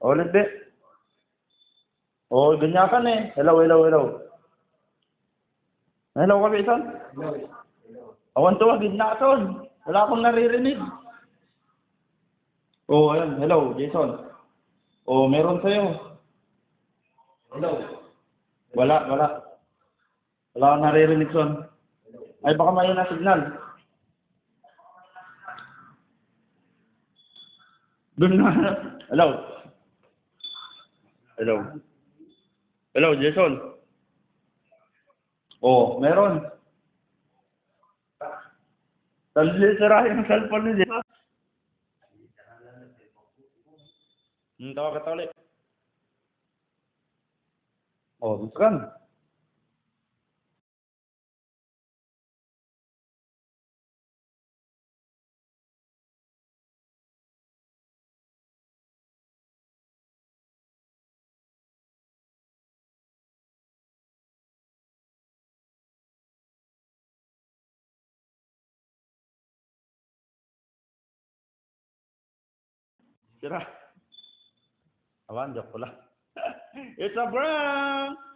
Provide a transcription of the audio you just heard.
Ulit di. Oh, ganyakan eh. Hello, hello, hello. Hello, kapisan. Awan to, ginaton. Wala akong naririnig. Oh, ayun. Hello, Jason. Oh, meron sa'yo. Hello. Wala. Wala akong naririnig, son. Ay, baka may na signal. Doon na. Hello. Hello. Hello, Jason. Oh, meron. Sira yung cellphone ni Jason. Tawag ka ulit. Oh, gusto kan. Sira. Awan, joke ko lang. It's a prank!